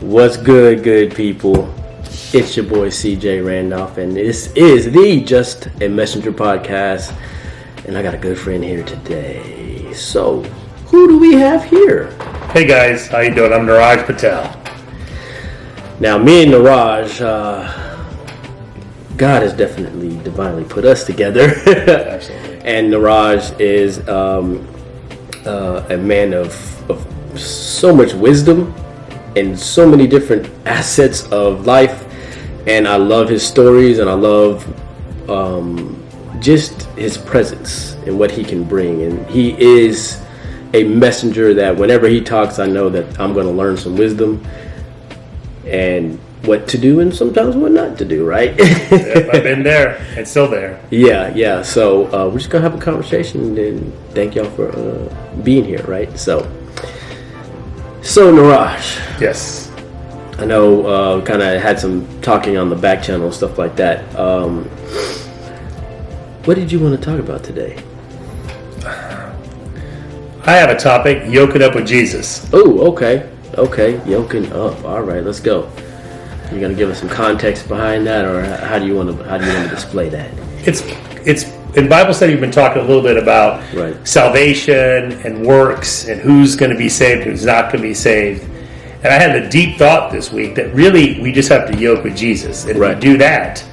What's good people? It's your boy CJ Randolph, and this is the Just a Messenger podcast. And I got a good friend here today. So, who do we have here? Hey guys, how you doing? I'm Niraj Patel. Now, me and Niraj, God has definitely divinely put us together. Absolutely. And Niraj is a man of so much wisdom and so many different assets of life. And I love his stories, and I love just his presence and what he can bring. And he is a messenger that whenever he talks, I know that I'm going to learn some wisdom and what to do and sometimes what not to do, right? Yep, I've been there and still there. Yeah. So we're just going to have a conversation, and thank y'all for being here, right? So Niraj. Yes. I know kind of had some talking on the back channel and stuff like that. What did you want to talk about today? I have a topic, Yokin Up with Jesus. Oh, okay. Yokin Up. All right, let's go. You're going to give us some context behind that, or how do you want to display that? It's in Bible study we've been talking a little bit about salvation and works and who's going to be saved, who's not going to be saved. And I had a deep thought this week that really we just have to yoke with Jesus. And if you do that,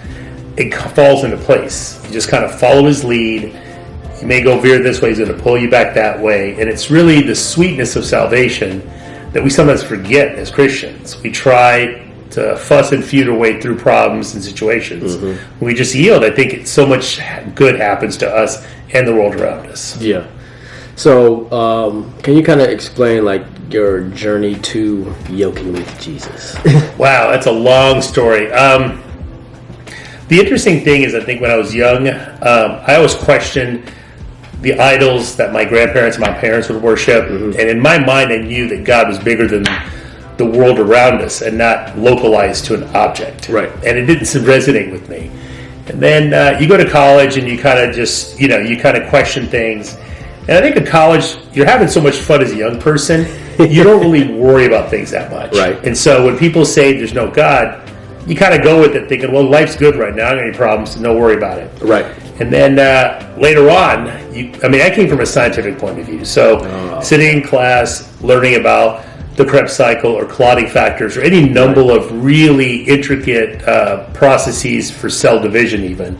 it falls into place. You just kind of follow his lead. You may go veer this way, he's going to pull you back that way. And it's really the sweetness of salvation that we sometimes forget as Christians. We try to fuss and feud our way through problems and situations. Mm-hmm. When we just yield, I think so much good happens to us and the world around us. Yeah. So, can you kind of explain your journey to yoking with Jesus? Wow, that's a long story. The interesting thing is, I think when I was young, I always questioned the idols that my grandparents and my parents would worship. Mm-hmm. And in my mind, I knew that God was bigger than the world around us and not localized to an object. Right. And it didn't resonate with me. And then you go to college and you kind of just, you kind of question things. And I think in college, you're having so much fun as a young person, you don't really worry about things that much. Right. And so when people say there's no God, you kind of go with it thinking, well, life's good right now. I don't have any problems, so don't worry about it. Right. And then later on, I came from a scientific point of view. So sitting in class, learning about the Krebs cycle or clotting factors or any number of really intricate processes for cell division even,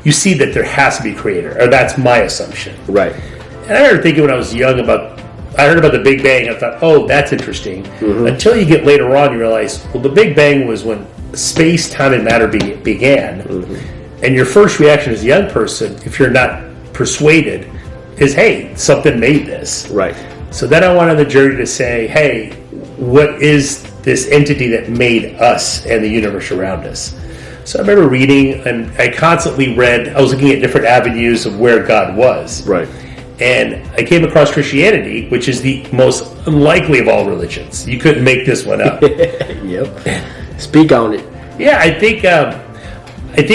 you see that there has to be a creator, or that's my assumption. Right. And I remember thinking when I was young I heard about the Big Bang. I thought, oh, that's interesting. Mm-hmm. Until you get later on, you realize, well, the Big Bang was when space, time, and matter began. Mm-hmm. And your first reaction as a young person, if you're not persuaded, is, hey, something made this. Right. So then I went on the journey to say, hey, what is this entity that made us and the universe around us? So I remember reading, and I constantly read, I was looking at different avenues of where God was. Right. And I came across Christianity, which is the most unlikely of all religions. You couldn't make this one up. Yep. Speak on it. Yeah, I think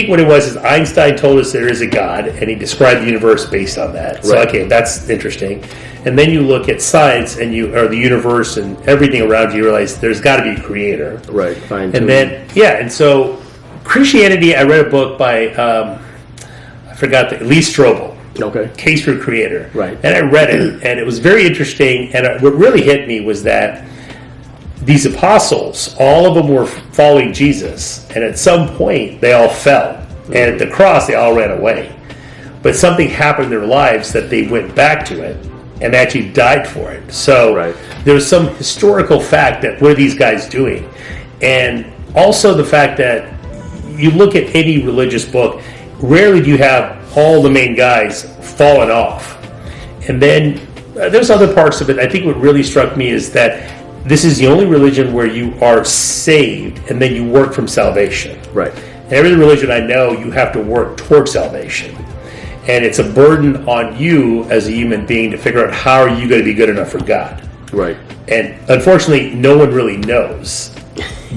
what it was is Einstein told us there is a God, and he described the universe based on that. So, okay, that's interesting. And then you look at science, and or the universe and everything around you realize there's got to be a creator. Right. Fine. And then, and so Christianity, I read a book by, I forgot, Lee Strobel. Okay. Case for Creator. Right. And I read it, and it was very interesting. And what really hit me was that these apostles, all of them were following Jesus, and at some point they all fell. Mm-hmm. And at the cross, they all ran away. But something happened in their lives that they went back to it and actually died for it. So there was some historical fact that what are these guys doing? And also the fact that you look at any religious book, rarely do you have all the main guys falling off. And then there's other parts of it. I think what really struck me is that this is the only religion where you are saved and then you work from salvation. Right. And every religion I know, you have to work towards salvation. And it's a burden on you as a human being to figure out how are you going to be good enough for God. Right. And unfortunately, no one really knows.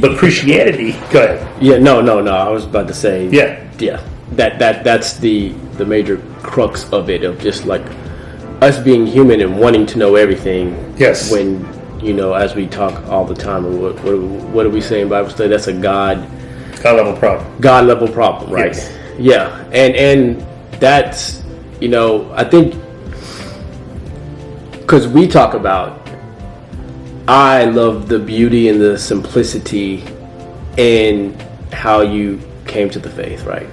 But Christianity, go ahead. Yeah, no. I was about to say. Yeah. That's the major crux of it, of just like us being human and wanting to know everything. Yes. When as we talk all the time, what do we say in Bible study? That's a God level problem. God level problem, right? Yes. Yeah, and that's I think because we talk about, I love the beauty and the simplicity in how you came to the faith, right?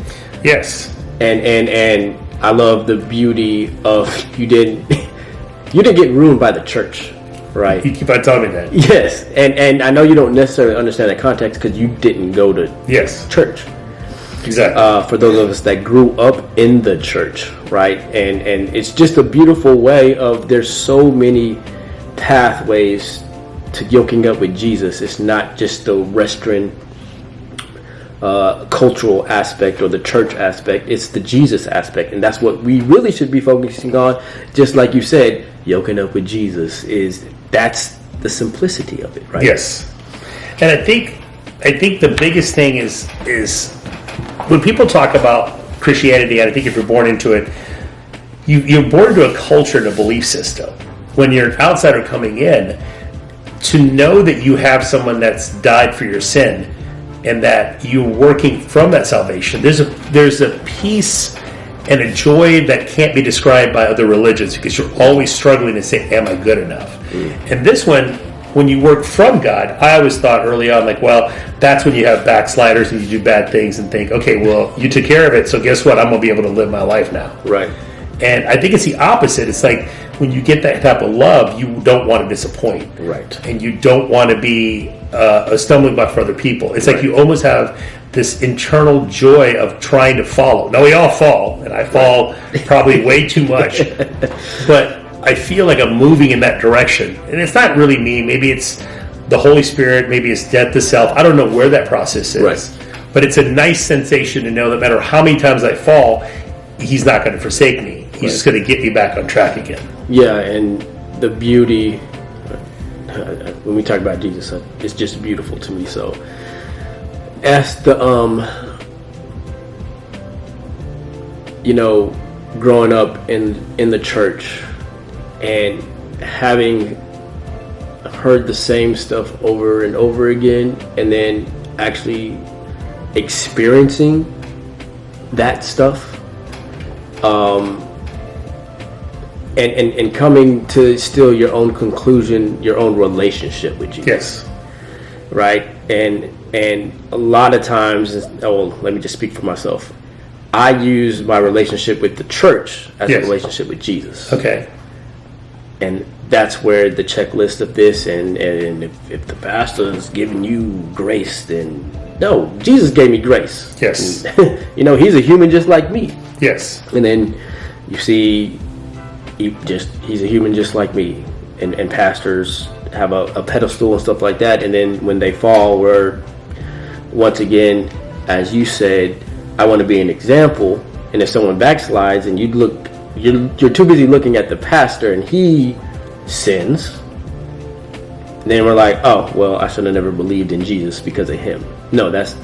Yes. And I love the beauty of you didn't get ruined by the church, right? You keep on telling me that. Yes, and I know you don't necessarily understand that context because you didn't go to church. Exactly. For those of us that grew up in the church, right? And it's just a beautiful way of, there's so many pathways to yoking up with Jesus. It's not just the Western cultural aspect or the church aspect. It's the Jesus aspect, and that's what we really should be focusing on. Just like you said, yoking up with Jesus that's the simplicity of it, right? Yes. And I think the biggest thing is when people talk about Christianity, and I think if you're born into it, you're born into a culture and a belief system. When you're an outsider coming in, to know that you have someone that's died for your sin and that you're working from that salvation, there's a peace and a joy that can't be described by other religions, because you're always struggling to say, am I good enough? And this one, when you work from God, I always thought early on, like, well, that's when you have backsliders and you do bad things and think, okay, well, you took care of it, so guess what? I'm going to be able to live my life now. Right. And I think it's the opposite. It's like when you get that type of love, you don't want to disappoint. Right. And you don't want to be a stumbling block for other people. It's like you almost have this internal joy of trying to follow. Now, we all fall, and I fall probably way too much. But I feel like I'm moving in that direction. And it's not really me. Maybe it's the Holy Spirit. Maybe it's death to self. I don't know where that process is. Right. But it's a nice sensation to know that no matter how many times I fall, He's not going to forsake me. He's just going to get me back on track again. Yeah, and the beauty, when we talk about Jesus, it's just beautiful to me. So, as the, growing up in the church and having heard the same stuff over and over again, and then actually experiencing that stuff, and coming to still your own conclusion, your own relationship with Jesus. Yes. Right? And a lot of times, let me just speak for myself. I use my relationship with the church as a relationship with Jesus. Okay. And that's where the checklist of this, and if the pastor is giving you grace, then no, Jesus gave me grace. Yes. And, he's a human just like me. Yes. And then you see, he's a human just like me. And pastors have a pedestal and stuff like that. And then when they fall, we're, once again, as you said, I want to be an example. And if someone backslides and you're too busy looking at the pastor and he sins, then we're like, oh, well, I should have never believed in Jesus because of him. No, that's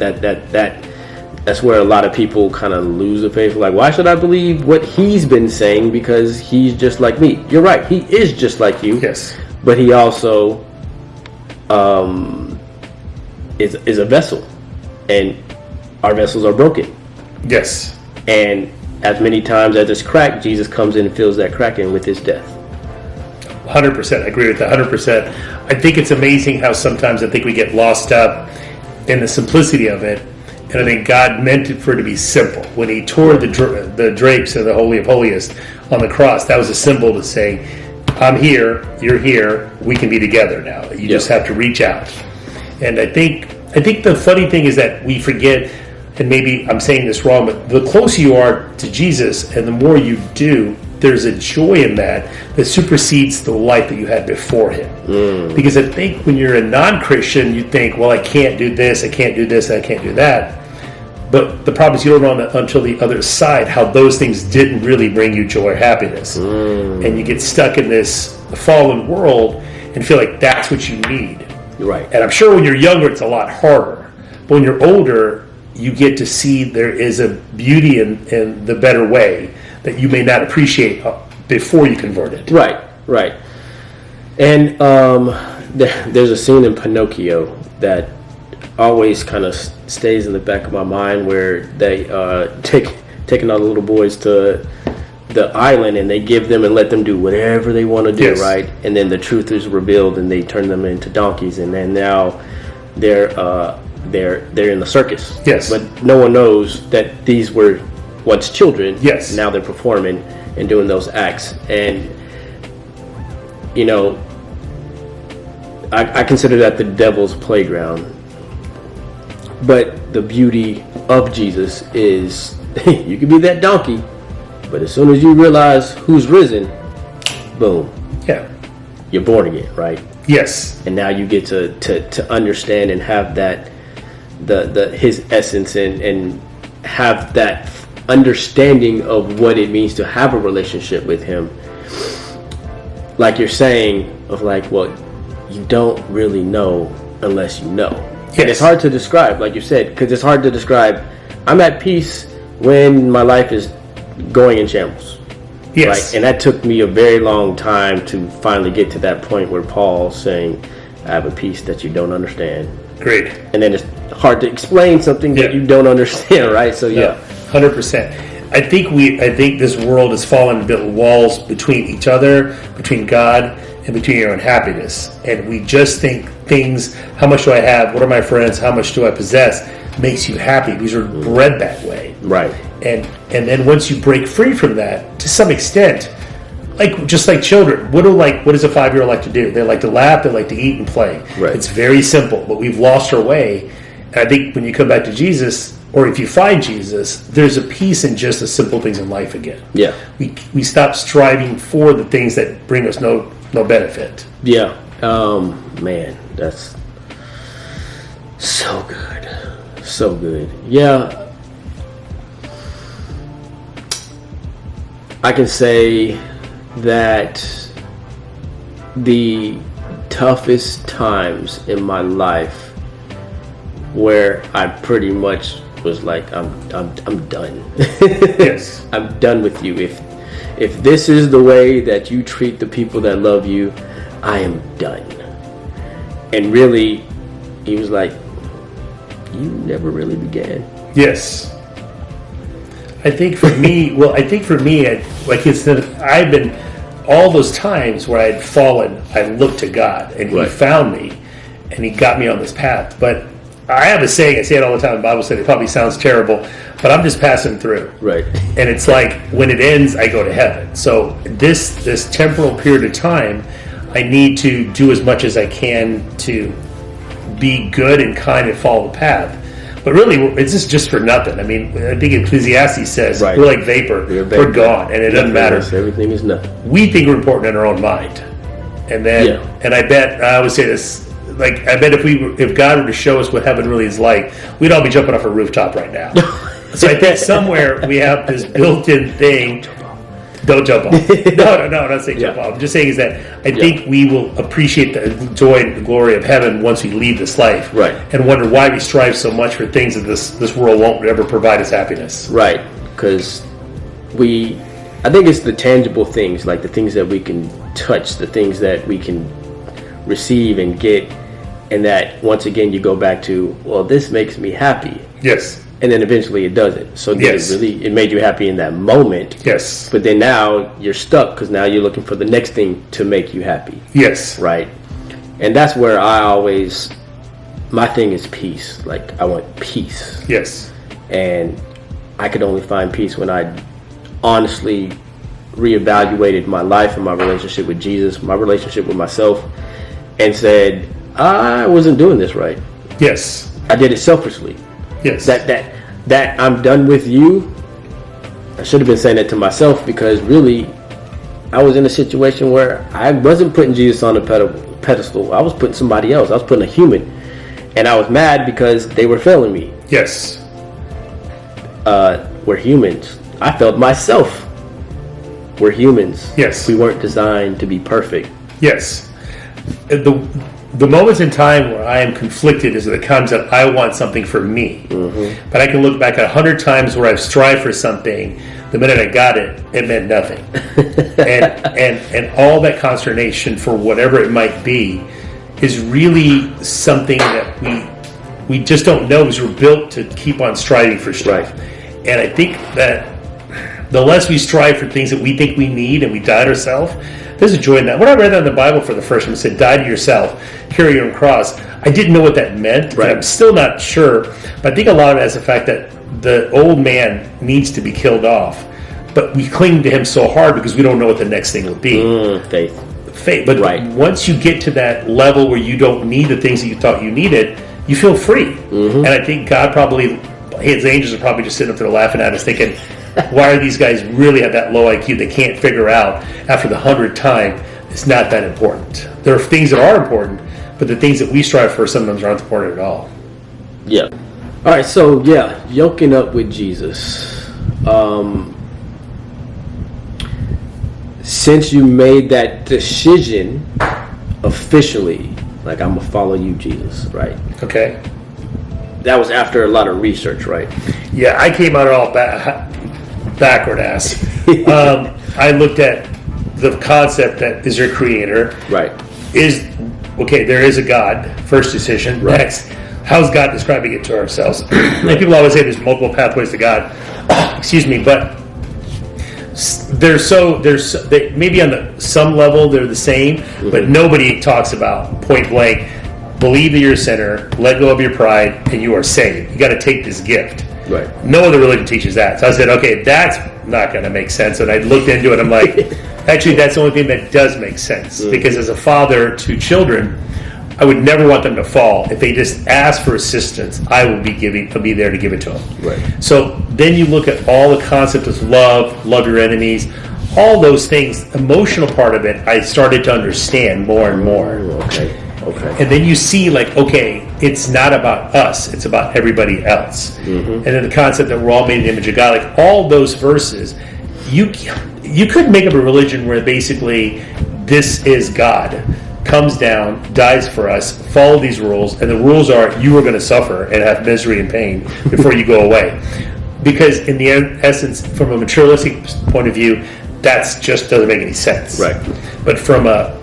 where a lot of people kind of lose the faith. Like, why should I believe what he's been saying because he's just like me? You're right, he is just like you. Yes. But he also is a vessel, and our vessels are broken. Yes. And as many times as it's cracked, Jesus comes in and fills that crack in with his death. 100%. I agree with that 100%. I think it's amazing how sometimes I think we get lost up in the simplicity of it. And I think God meant it for it to be simple. When he tore the drapes of the Holy of Holiest on the cross, that was a symbol to say, I'm here, you're here, we can be together now. You just have to reach out. And I think the funny thing is that we forget, and maybe I'm saying this wrong, but the closer you are to Jesus and the more you do, there's a joy in that supersedes the life that you had before him. Because I think when you're a non-Christian, you think, well, I can't do this, I can't do this, I can't do that. But the problem is you don't know until the other side how those things didn't really bring you joy or happiness. And you get stuck in this fallen world and feel like that's what you need. Right. And I'm sure when you're younger, it's a lot harder. But when you're older, you get to see there is a beauty in the better way that you may not appreciate before you converted. Right. And there's a scene in Pinocchio that always kind of stays in the back of my mind where they taking all the little boys to the island and they give them and let them do whatever they want to do, Yes. right? And then the truth is revealed and they turn them into donkeys, and then now they're in the circus. Yes. But no one knows that these were once children. Yes. Now they're performing and doing those acts. And you know, I consider that the devil's playground. But the beauty of Jesus is you can be that donkey, but as soon as you realize who's risen, boom, Yeah. you're born again, right? Yes. And now you get to understand and have that his essence and have that understanding of what it means to have a relationship with him. Like you're saying, of like, well, you don't really know unless you know. Yes. And it's hard to describe, like you said, because it's hard to describe. I'm at peace when my life is going in shambles. Yes. Right? And that took me a very long time to finally get to that point where Paul's saying, I have a peace that you don't understand. Great. And then it's hard to explain something that Yeah. you don't understand, right? So yeah. 100%. I think this world has fallen to build walls between each other, between God, and between your own happiness. And we just think things, how much do I have? What are my friends? How much do I possess? Makes you happy. These are bred that way. Right. And then once you break free from that, to some extent, just like children, what does a 5-year-old like to do? They like to laugh, they like to eat and play. Right. It's very simple, but we've lost our way. And I think when you come back to Jesus, or if you find Jesus, there's a peace in just the simple things in life again. Yeah. We stop striving for the things that bring us no benefit. Yeah. Man, that's so good. So good. Yeah. I can say that the toughest times in my life where I pretty much was like, I'm done. Yes. I'm done with you. If this is the way that you treat the people that love you, I am done. And really, he was like, you never really began. Yes. I think for me, I've been, all those times where I'd fallen, I looked to God, and He Right. found me, and He got me on this path. But I have a saying, I say it all the time in Bible study, it probably sounds terrible, but I'm just passing through. Right. And it's like, when it ends, I go to heaven. So this temporal period of time, I need to do as much as I can to be good and kind and follow the path. But really, it's just for nothing. I mean, I think Ecclesiastes says, Right. we're like vapor. You're a vapor. We're gone, and it doesn't matter. Everything is nothing. We think we're important in our own mind. And then, Yeah. and I bet, I always say this, like, I bet if God were to show us what heaven really is like, we'd all be jumping off a rooftop right now. So I think somewhere we have this built-in thing. Don't jump off. No, I'm not saying jump off. I'm just saying is that I think we will appreciate the joy and the glory of heaven once we leave this life. Right. And wonder why we strive so much for things that this world won't ever provide us happiness. Right. Because I think it's the tangible things, like the things that we can touch, the things that we can receive and get, and that once again you go back to, well, this makes me happy. Yes. And then eventually it doesn't. So then Yes. it made you happy in that moment. Yes. But then now you're stuck because now you're looking for the next thing to make you happy. Yes. Right. And that's where my thing is peace. Like, I want peace. Yes. And I could only find peace when I honestly reevaluated my life and my relationship with Jesus, my relationship with myself, and said, I wasn't doing this right. Yes. I did it selfishly. Yes. That I'm done with you. I should have been saying that to myself, because really I was in a situation where I wasn't putting Jesus on a pedestal. I was putting somebody else. I was putting a human. And I was mad because they were failing me. Yes. We're humans. I failed myself. We're humans. Yes. We weren't designed to be perfect. Yes. The moments in time where I am conflicted is the times that I want something for me. Mm-hmm. But I can look back at 100 times where I've strived for something. The minute I got it, it meant nothing. and all that consternation for whatever it might be is really something that we just don't know, because we're built to keep on striving for stuff. Right. And I think that the less we strive for things that we think we need and we die to ourselves, there's a joy in that. When I read that in the Bible for the first time, it said, die to yourself, carry your own cross. I didn't know what that meant, Right. and I'm still not sure. But I think a lot of it has the fact that the old man needs to be killed off. But we cling to him so hard because we don't know what the next thing will be. Faith. But Right. once you get to that level where you don't need the things that you thought you needed, you feel free. And I think God probably, his angels are probably just sitting up there laughing at us thinking, why are these guys really at that low IQ? They can't figure out after the 100th time it's not that important. There are things that are important, but the things that we strive for sometimes aren't important at all. Yeah. All right. So yoking up with Jesus. Since you made that decision officially, like, I'm gonna follow you, Jesus, right? Okay. That was after a lot of research, right? Yeah, I came out all backward ass. I looked at the concept that is your creator. Right. There is a God, first decision. Right. Next, how's God describing it to ourselves? And people always say there's multiple pathways to God. Excuse me, but they maybe on some level they're the same, but nobody talks about point blank, believe that you're a sinner, let go of your pride, and you are saved. You got to take this gift. Right. No other religion teaches that. So I said, okay, that's not going to make sense. And I looked into it. I'm like, actually, that's the only thing that does make sense. Because as a father to children, I would never want them to fall. If they just ask for assistance, I'll be there to give it to them. Right. So then you look at all the concept of love your enemies, all those things, emotional part of it, I started to understand more and more. Okay. And then you see, like, okay, it's not about us, it's about everybody else. And then the concept that we're all made in the image of God, like all those verses, you could make up a religion where basically this is God, comes down, dies for us, follow these rules, and the rules are you are going to suffer and have misery and pain before you go away. Because in the essence, from a materialistic point of view, that's just doesn't make any sense. Right. But from a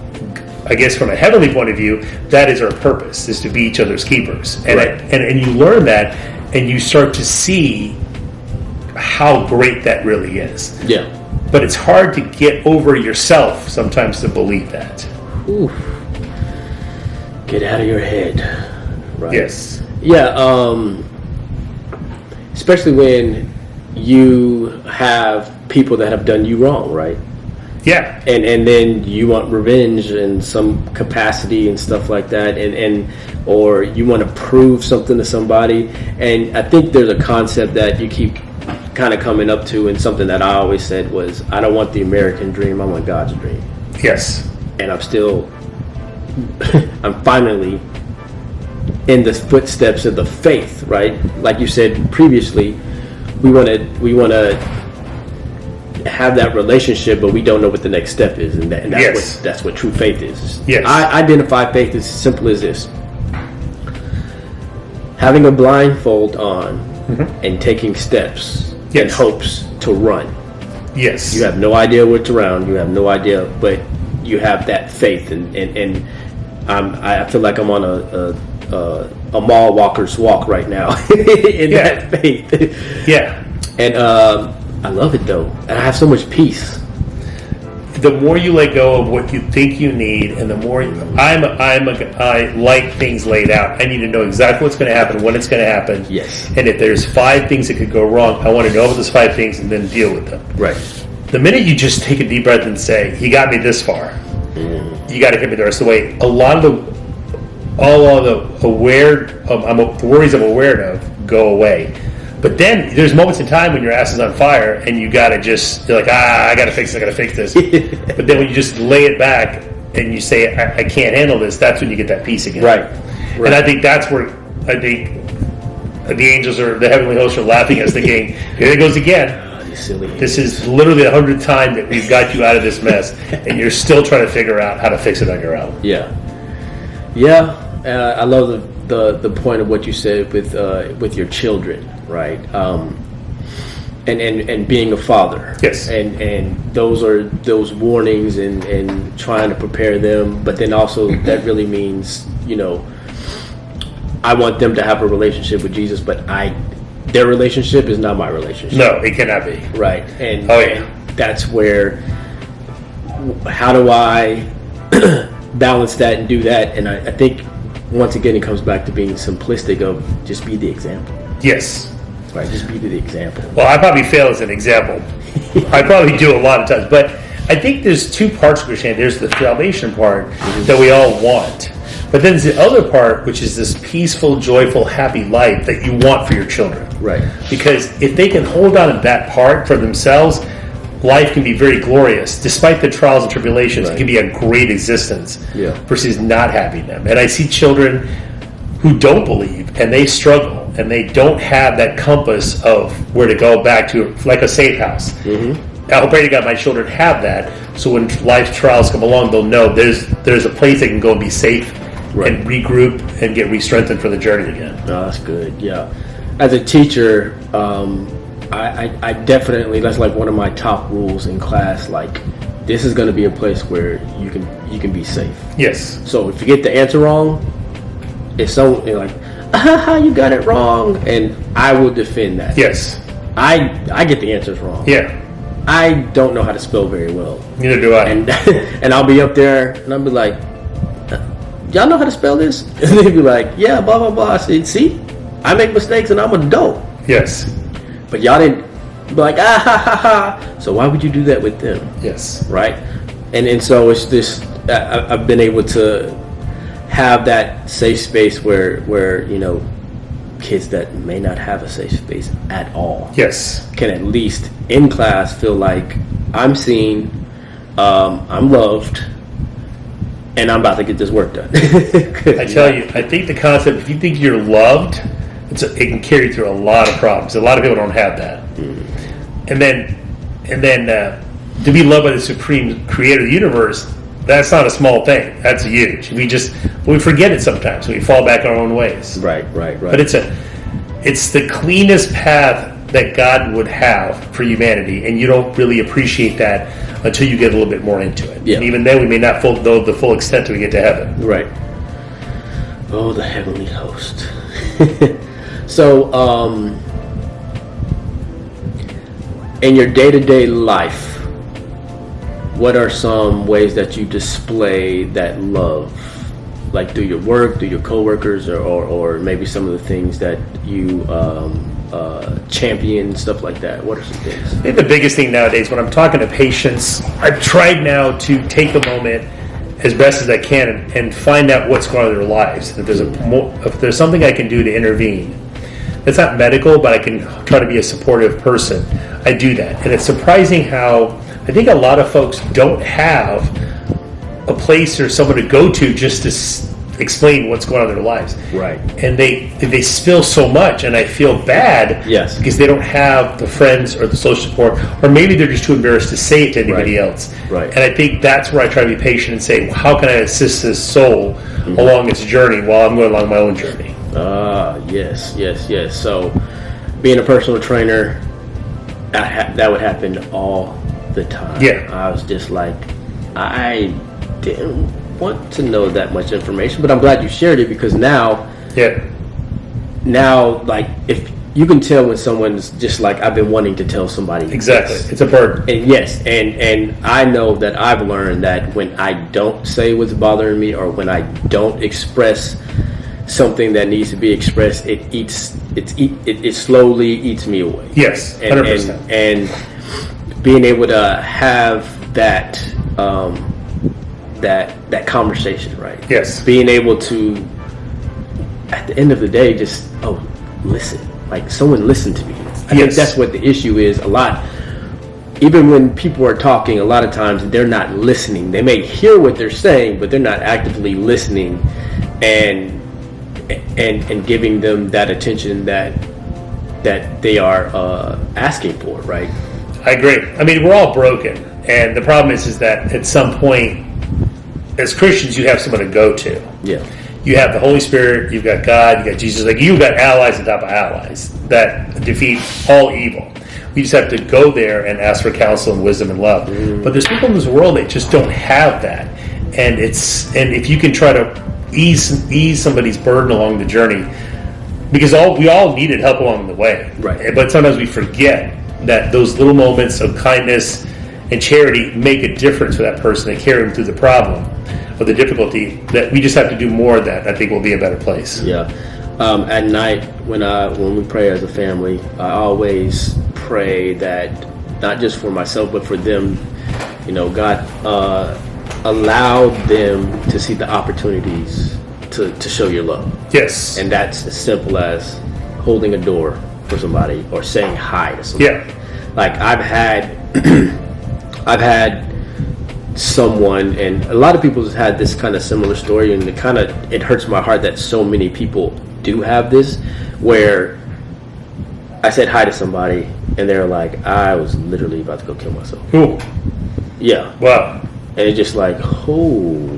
heavenly point of view, that is our purpose, is to be each other's keepers. And Right. and you learn that, and you start to see how great that really is. Yeah. But it's hard to get over yourself sometimes to believe that. Ooh. Get out of your head. Right. Yes. Yeah. Especially when you have people that have done you wrong, right? Yeah. And then you want revenge in some capacity and stuff like that, or you want to prove something to somebody. And I think there's a concept that you keep kind of coming up to, and something that I always said was, I don't want the American dream, I want God's dream. Yes. And I'm finally in the footsteps of the faith, right? Like you said previously, we want to have that relationship, but we don't know what the next step is, and that's what true faith is. Yes. I identify faith as simple as this: having a blindfold on and taking steps in hopes to run. Yes. You have no idea what's around. You have no idea, but you have that faith, and I feel like I'm on a mall walker's walk right now in that faith. Yeah. And I love it though, and I have so much peace. The more you let go of what you think you need, and the more I like things laid out. I need to know exactly what's going to happen, when it's going to happen. Yes. And if there's 5 things that could go wrong, I want to know about those 5 things and then deal with them. Right. The minute you just take a deep breath and say, "He got me this far," you got to get me the rest of the way. All of the worries I'm aware of go away. But then there's moments in time when your ass is on fire and you gotta you're like, I gotta fix this. But then when you just lay it back and you say, I can't handle this, that's when you get that peace again. Right. And I think that's where the angels or the heavenly hosts are laughing at us, thinking, here it goes again. Silly. This is literally the 100th time that we've got you out of this mess, and you're still trying to figure out how to fix it on your own. Yeah. I love the point of what you said with your children, right? and being a father. Yes. And those are those warnings and trying to prepare them, but then also that really means, I want them to have a relationship with Jesus, but their relationship is not my relationship. No, it cannot be. Right. And, and that's where, how do I balance that and do that? And I think once again it comes back to being simplistic of just be the example. Yes. Right, just be the example. Well, I probably fail as an example. I probably do a lot of times. But I think there's two parts of Christianity. There's the salvation part that we all want. But then there's the other part, which is this peaceful, joyful, happy life that you want for your children. Right. Because if they can hold on to that part for themselves, life can be very glorious. Despite the trials and tribulations, It can be a great existence versus not having them. And I see children who don't believe and they struggle. And they don't have that compass of where to go back to, like a safe house. Mm-hmm. I pray to God my children have that, so when life trials come along, they'll know there's a place they can go and be safe and regroup and get re-strengthened for the journey again. Oh, that's good. Yeah, as a teacher, I definitely, that's like one of my top rules in class. Like, this is going to be a place where you can be safe. Yes. So if you get the answer wrong, it's so like, you got it wrong, and I will defend that. Yes. I get the answers wrong. Yeah. I don't know how to spell very well. Neither do I. And I'll be up there, and I'll be like, y'all know how to spell this? And they'll be like, yeah, blah, blah, blah. I said, see? I make mistakes, and I'm an adult. Yes. But y'all didn't be like, So why would you do that with them? Yes. Right? And so it's this, I've been able to have that safe space where kids that may not have a safe space at all can at least in class feel like I'm seen, I'm loved, and I'm about to get this work done. I tell you, I think the concept, if you think you're loved, it can carry you through a lot of problems. A lot of people don't have that. And then to be loved by the supreme creator of the universe, that's not a small thing. That's huge. We forget it sometimes. We fall back our own ways. Right. But it's the cleanest path that God would have for humanity, and you don't really appreciate that until you get a little bit more into it. Yeah. And even then, we may not know the full extent till we get to heaven. Right. Oh, the heavenly host. So, in your day-to-day life, what are some ways that you display that love? Like through your work, through your coworkers, or maybe some of the things that you champion, stuff like that. What are some things? I think the biggest thing nowadays, when I'm talking to patients, I've tried now to take a moment as best as I can and find out what's going on in their lives. If there's something I can do to intervene, it's not medical, but I can try to be a supportive person. I do that, and it's surprising how I think a lot of folks don't have a place or someone to go to just to explain what's going on in their lives. Right. And they spill so much, and I feel bad because they don't have the friends or the social support, or maybe they're just too embarrassed to say it to anybody else. Right. And I think that's where I try to be patient and say, how can I assist this soul along its journey while I'm going along my own journey? Yes. So being a personal trainer, that would happen all the time. Yeah. I was just like, I didn't want to know that much information, but I'm glad you shared it, because now like, if you can tell when someone's just like, I've been wanting to tell somebody exactly this. It's a burden. And and I know that I've learned that when I don't say what's bothering me, or when I don't express something that needs to be expressed, it slowly eats me away. Yes, 100%. And being able to have that that conversation, right? Yes. Being able to, at the end of the day, just listen. Like, someone listen to me. I think that's what the issue is a lot. Even when people are talking, a lot of times they're not listening. They may hear what they're saying, but they're not actively listening and giving them that attention that they are asking for, right? I agree. I mean, we're all broken, and the problem is that at some point, as Christians, you have someone to go to. Yeah. You have the Holy Spirit, you've got God, you got Jesus. Like, you've got allies on top of allies that defeat all evil. We just have to go there and ask for counsel and wisdom and love. But there's people in this world that just don't have that. And if you can try to ease somebody's burden along the journey, because we all needed help along the way. Right. But sometimes we forget that those little moments of kindness and charity make a difference for that person and carry them through the problem or the difficulty, that we just have to do more of that. I think we'll be a better place. Yeah. At night, when we pray as a family, I always pray that not just for myself, but for them, God allowed them to see the opportunities to show your love. Yes. And that's as simple as holding a door for somebody or saying hi to somebody. Yeah. Like I've had someone, and a lot of people have had this kind of similar story, and it hurts my heart that so many people do have this, where I said hi to somebody and they're like, I was literally about to go kill myself. Ooh. Yeah. Wow. And it's just like, oh,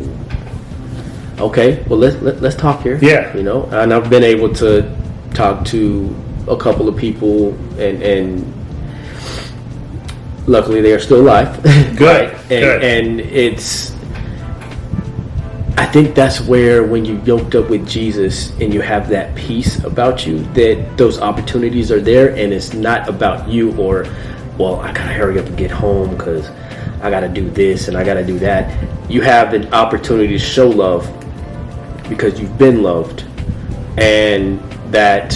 okay, well let's talk here. Yeah. And I've been able to talk to a couple of people, and luckily they are still alive. Good. Good. And I think that's where, when you yoked up with Jesus and you have that peace about you, that those opportunities are there, and it's not about you or, well, I gotta hurry up and get home because I gotta do this and I gotta do that. You have an opportunity to show love because you've been loved, and that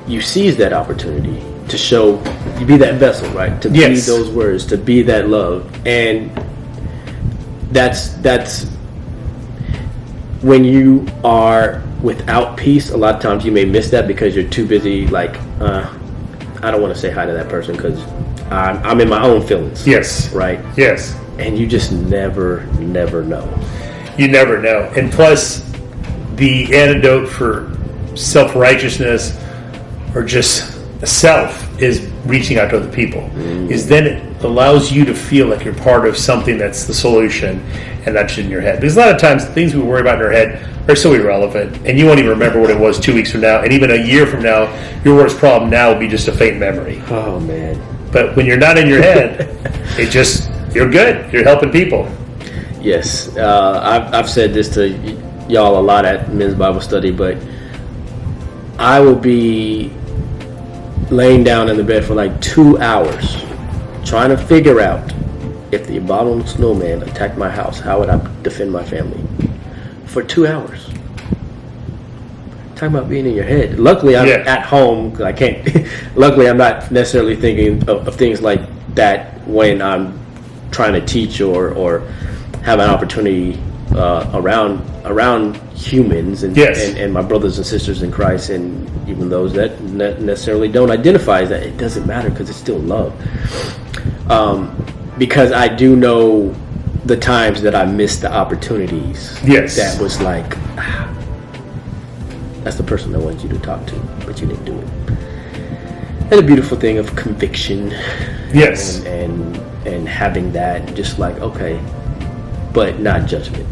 you seize that opportunity to show, you be that vessel, right? To Yes. be those words, to be that love. And that's when you are without peace, a lot of times you may miss that because you're too busy, like, I don't want to say hi to that person because I'm in my own feelings. Yes. Right? Yes. And you just never know. You never know. And plus, the antidote for self-righteousness or just self is reaching out to other people. Is then it allows you to feel like you're part of something that's the solution and not just in your head. Because a lot of times things we worry about in our head are so irrelevant, and you won't even remember what it was 2 weeks from now, and even a year from now, your worst problem now will be just a faint memory. Oh man. But when you're not in your head, you're good. You're helping people. Yes. I've said this to y'all a lot at Men's Bible Study, but I will be laying down in the bed for like 2 hours trying to figure out, if the abominable snowman attacked my house, how would I defend my family? For 2 hours. Talking about being in your head. Luckily, I'm at home, 'cause I can't. Luckily, I'm not necessarily thinking of things like that when I'm trying to teach or have an opportunity around humans and my brothers and sisters in Christ, and even those that necessarily don't identify as that. It doesn't matter because it's still love. Because I do know the times that I missed the opportunities. Yes. That was like, that's the person I wanted you to talk to, but you didn't do it. And the beautiful thing of conviction. Yes. And having that, just like, okay, but not judgment.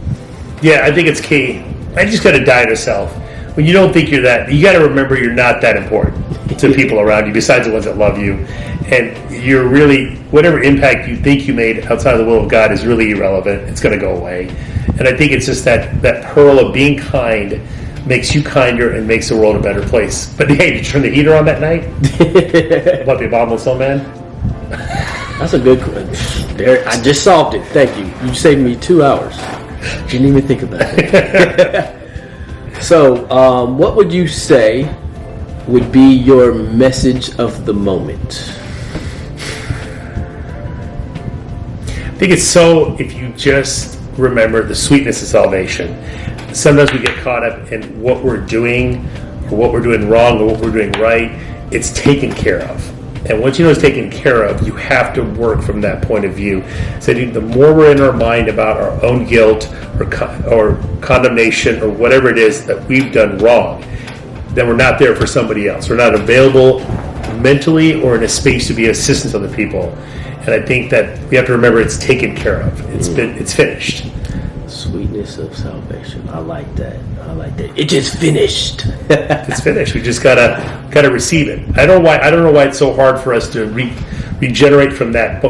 Yeah, I think it's key. I just got to die to self. When you don't think you're that, you got to remember you're not that important to people around you besides the ones that love you. And you're really, whatever impact you think you made outside of the will of God is really irrelevant. It's going to go away. And I think it's just that pearl of being kind makes you kinder and makes the world a better place. But hey, did you turn the heater on that night? About the abominable snowman? That's a good question. There, I just solved it. Thank you. You saved me 2 hours. Didn't even think about it. So, what would you say would be your message of the moment? I think it's so, if you just remember the sweetness of salvation. Sometimes we get caught up in what we're doing, or what we're doing wrong, or what we're doing right. It's taken care of. And once you know it's taken care of, you have to work from that point of view. So the more we're in our mind about our own guilt or condemnation or whatever it is that we've done wrong, then we're not there for somebody else. We're not available mentally or in a space to be assistance to other people. And I think that we have to remember it's taken care of. It's finished. Sweetness of salvation. I like that. It is finished. It's finished. We just gotta receive it. I don't know why it's so hard for us to regenerate from that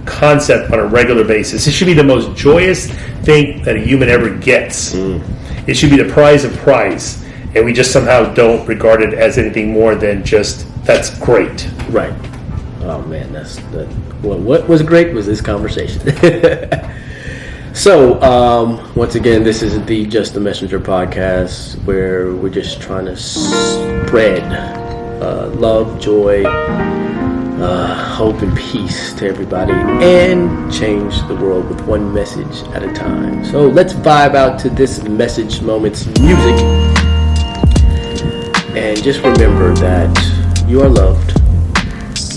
concept on a regular basis. It should be the most joyous thing that a human ever gets. It should be the prize of prize, and we just somehow don't regard it as anything more than just that's great. Right. Oh man, what was great was this conversation. So, once again, this is the Just the Messenger podcast, where we're just trying to spread love, joy, hope, and peace to everybody, and change the world with one message at a time. So let's vibe out to this message moment's music, and just remember that you are loved,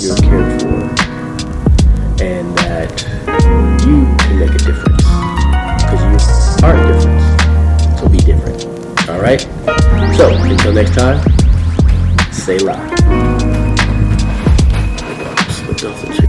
you're cared for, and that you can make a difference. Because you are a difference. So be different. Alright? So, until next time, Selah. Slipped off the chair.